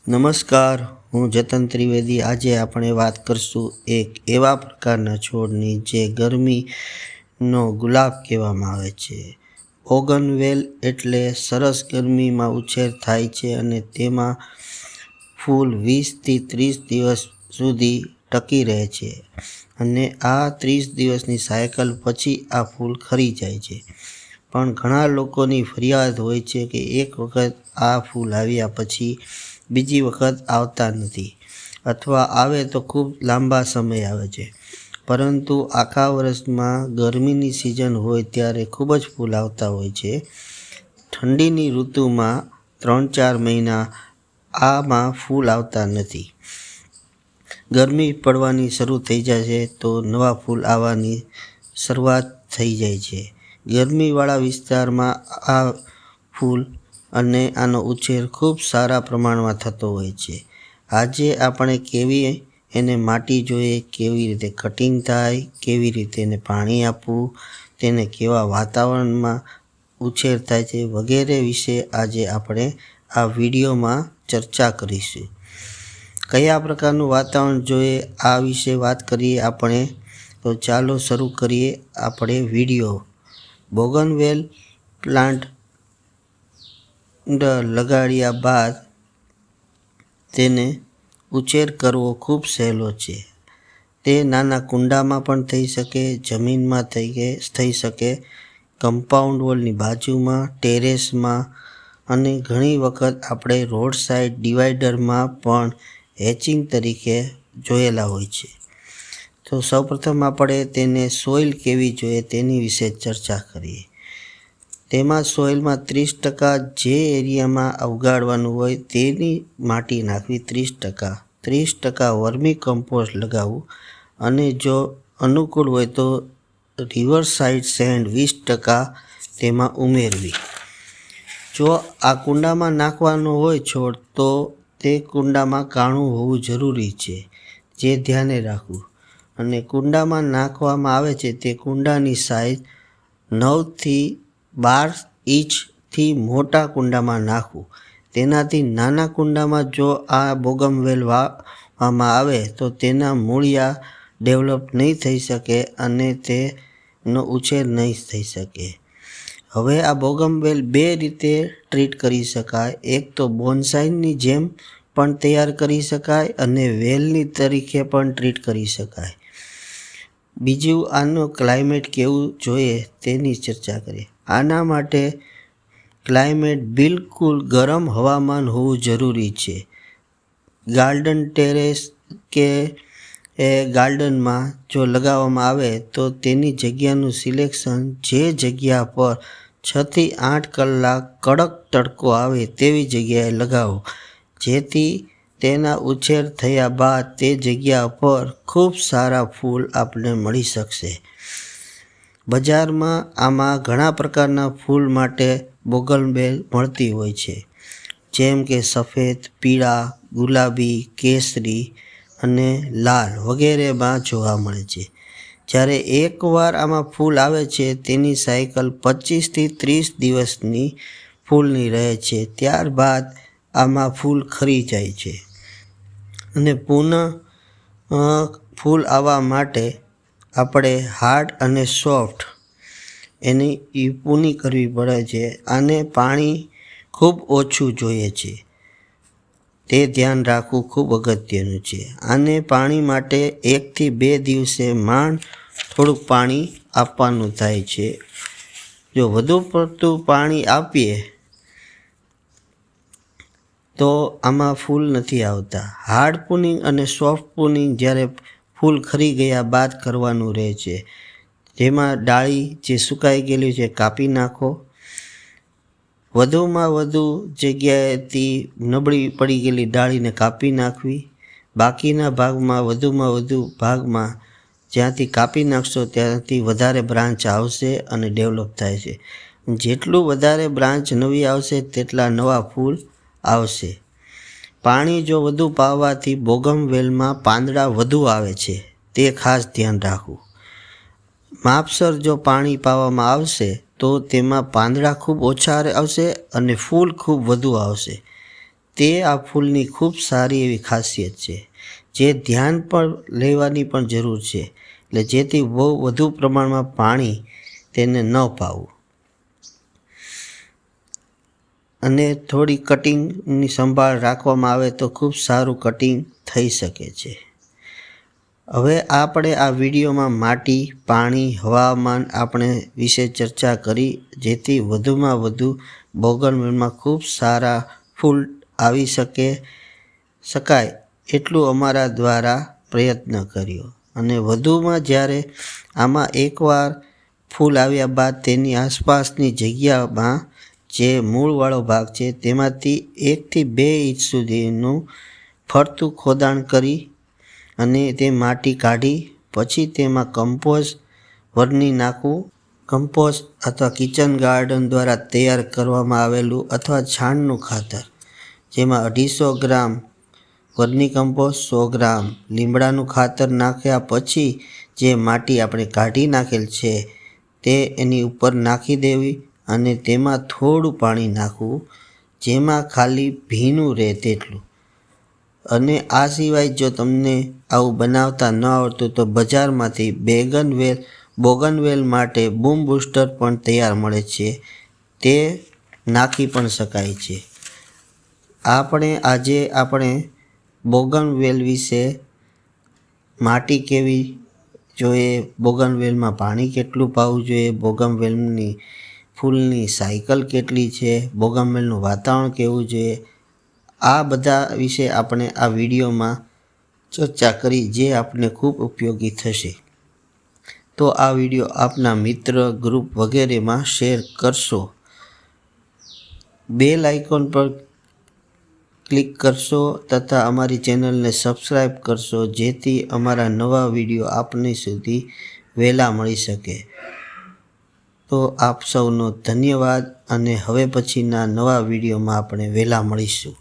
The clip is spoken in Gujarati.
નમસ્કાર, હું જતન ત્રિવેદી। આજે આપણે વાત કરશું એક એવા પ્રકારના છોડની જે ગરમીનો ગુલાબ કહેવામાં આવે છે। બોગનવેલ એટલે સરસ ગરમીમાં ઉછેર થાય છે અને તેમાં ફૂલ 20થી 30 દિવસ સુધી ટકી રહે છે અને આ 30 દિવસની સાયકલ પછી આ ફૂલ ખરી જાય છે। પણ ઘણા લોકોની ફરિયાદ હોય છે કે એક વખત આ ફૂલ આવ્યા પછી બીજી વખત આવતા નથી અથવા આવે તો ખૂબ લાંબા સમય આવે છે। પરંતુ આખા વર્ષમાં ગરમીની સિઝન હોય ત્યારે ખૂબ જ ફૂલ આવતા હોય છે। ઠંડીની ઋતુમાં 3-4 મહિના આમાં ફૂલ આવતા નથી। ગરમી પડવાની શરૂ થઈ જાય છે તો નવા ફૂલ આવવાની શરૂઆત થઈ જાય છે। ગરમીવાળા વિસ્તારમાં આ ફૂલ અને આનો ઉછેર ખૂબ સારા પ્રમાણમાં થતો હોય છે। આજે આપણે કેવી એને માટી જોઈએ, કેવી રીતે કટિંગ થાય, કેવી રીતે એને પાણી આપવું, તેને કેવા વાતાવરણમાં ઉછેર થાય છે વગેરે વિશે આજે આપણે આ વિડીયોમાં ચર્ચા કરીશું। કયા પ્રકારનું વાતાવરણ જોઈએ આ વિશે વાત કરીએ આપણે, તો ચાલો શરૂ કરીએ આપણે વિડીયો। બોગનવેલ પ્લાન્ટ લગાડ્યા બાદ તેને ઉછેર કરવો ખૂબ સહેલો છે। તે નાના કુંડામાં પણ થઈ શકે, જમીનમાં થઈ શકે, કમ્પાઉન્ડ વોલની બાજુમાં, ટેરેસમાં અને ઘણી વખત આપણે રોડ સાઈડ ડિવાઈડરમાં પણ હેચિંગ તરીકે જોયેલા હોય છે। તો સૌપ્રથમ આપણે તેને સોઇલ કેવી જોઈએ તેની વિશે ચર્ચા કરીએ। તેમાં સોઇલમાં 30% જે એરિયામાં ઉગાડવાનું હોય તેની માટી નાખવી, 30% વર્મી કમ્પોસ્ટ લગાવવું અને જો અનુકૂળ હોય તો રિવર સાઇડ સેન્ડ 20% તેમાં ઉમેરવી। જો આ કુંડામાં નાખવાનો હોય છોડ તો તે કુંડામાં કાણું હોવું જરૂરી છે, જે ધ્યાને રાખવું। અને કુંડામાં નાખવામાં આવે છે તે કુંડાની સાઇઝ 9થી 12 ઇંચથી મોટા કુંડામાં નાખવું। તેનાથી નાના કુંડામાં જો આ બોગનવેલ વાવવામાં આવે તો તેના મૂળિયા ડેવલપ નહીં થઈ શકે અને તેનો ઉછેર નહીં થઈ શકે। હવે આ બોગનવેલ 2 રીતે ટ્રીટ કરી શકાય। એક તો બોન્સાઈની જેમ પણ તૈયાર કરી શકાય અને વેલની તરીકે પણ ટ્રીટ કરી શકાય। બીજું, આનું ક્લાઇમેટ કેવું જોઈએ તેની ચર્ચા કરીએ। આના માટે ક્લાઇમેટ બિલકુલ ગરમ હવામાન હોવું જરૂરી છે। ગાર્ડન ટેરેસ કે ગાર્ડનમાં જો લગાવવામાં આવે તો તેની જગ્યાનું સિલેક્શન જે જગ્યા પર 6થી 8 કલાક કડક તડકો આવે તેવી જગ્યાએ લગાવો, જેથી તેના ઉછેર થયા બાદ તે જગ્યા પર ખૂબ સારા ફૂલ આપણને મળી શકશે। બજારમાં આમાં ઘણા પ્રકારના ફૂલ માટે બોગનવેલ મળતી હોય છે, જેમ કે સફેદ, પીળા, ગુલાબી, કેસરી અને લાલ વગેરેમાં જોવા મળે છે। જ્યારે એકવાર આમાં ફૂલ આવે છે તેની સાયકલ 25થી 30 દિવસની ફૂલની રહે છે। ત્યારબાદ આમાં ફૂલ ખરી જાય છે અને પુનઃ ફૂલ આવવા માટે આપણે હાર્ડ અને સોફ્ટ એની પૂની કરવી પડે છે। આને પાણી ખૂબ ઓછું જોઈએ છે, તે ધ્યાન રાખવું ખૂબ અગત્યનું છે। આને પાણી માટે 1થી 2 દિવસે માંડ થોડુંક પાણી આપવાનું થાય છે। જો વધુ પડતું પાણી આપીએ તો આમાં ફૂલ નથી આવતા। હાર્ડ પૂનિંગ અને સોફ્ટ પૂનિંગ જ્યારે ફૂલ ખરી ગયા બાદ કરવાનું રહે છે, જેમાં ડાળી જે સુકાઈ ગયેલી છે કાપી નાખો, વધુમાં વધુ જગ્યાએથી નબળી પડી ગયેલી ડાળીને કાપી નાખવી, બાકીના ભાગમાં વધુમાં વધુ ભાગમાં જ્યાંથી કાપી નાખશો ત્યાંથી વધારે બ્રાન્ચ આવશે અને ડેવલપ થાય છે। જેટલું વધારે બ્રાન્ચ નવી આવશે તેટલા નવા ફૂલ આવશે। પાણી જો વધુ પાવાથી બોગનવેલમાં પાંદડા વધુ આવે છે, તે ખાસ ધ્યાન રાખવું। માપસર જો પાણી પાવામાં આવશે તો તેમાં પાંદડા ખૂબ ઓછા આવશે અને ફૂલ ખૂબ વધુ આવશે। તે આ ફૂલની ખૂબ સારી એવી ખાસિયત છે, જે ધ્યાન પર લેવાની પણ જરૂર છે, એટલે જેથી બહુ વધુ પ્રમાણમાં પાણી તેને ન પાવું અને થોડી કટિંગની સંભાળ રાખવામાં આવે તો ખૂબ સારું કટિંગ થઈ શકે છે. હવે આપણે આ વિડીયોમાં માટી, પાણી, હવામાન આપણે વિશે ચર્ચા કરી, જેથી વધુમાં વધુ બોગનવેલમાં ખૂબ સારા ફૂલ આવી શકાય એટલું અમારા દ્વારા પ્રયત્ન કર્યો. અને વધુમાં જ્યારે આમાં એકવાર ફૂલ આવ્યા બાદ તેની આસપાસની જગ્યામાં જે મૂળવાળો ભાગ છે તેમાંથી 1 થી 2 ઇંચ સુધીનું ફરતું ખોદાણ કરી અને તે માટી કાઢી પછી તેમાં કમ્પોઝ વર્મી નાખવું. કમ્પોઝ અથવા કિચન ગાર્ડન દ્વારા તૈયાર કરવામાં આવેલું અથવા છાણનું ખાતર, જેમાં 250 ગ્રામ વર્મી કમ્પોઝ, 100 ગ્રામ લીમડાનું ખાતર નાખ્યા પછી જે માટી આપણે કાઢી નાખેલ છે તે એની ઉપર નાખી દેવી અને તેમાં થોડું પાણી નાખવું, જેમાં ખાલી ભીનું રહે તેટલું. અને આ સિવાય જો તમને આવું બનાવતા ન આવડતું તો બજારમાંથી બોગનવેલ માટે બૂમ બૂસ્ટર પણ તૈયાર મળે છે, તે નાખી પણ શકાય છે. આપણે બોગનવેલ વિશે માટી કેવી જોઈએ, બોગનવેલમાં પાણી કેટલું પાવું જોઈએ, બોગનવેલની ફૂલની સાયકલ કેટલી છે, બોગનવેલનું વાતાવરણ કેવું જોઈએ, આ બધા વિશે આપણે આ વિડીયોમાં ચર્ચા કરી, જે આપને ખૂબ ઉપયોગી થશે. તો આ વિડીયો આપના મિત્ર, ગ્રુપ વગેરેમાં શેર કરશો. બેલ આઇકોન પર ક્લિક કરશો તથા અમારી ચેનલને સબસ્ક્રાઈબ કરશો, જેથી અમારા નવા વિડીયો આપને સુધી વહેલા મળી શકે. તો આપ સૌનો ધન્યવાદ અને હવે પછીના નવા વિડીયોમાં આપણે વહેલા મળીશું.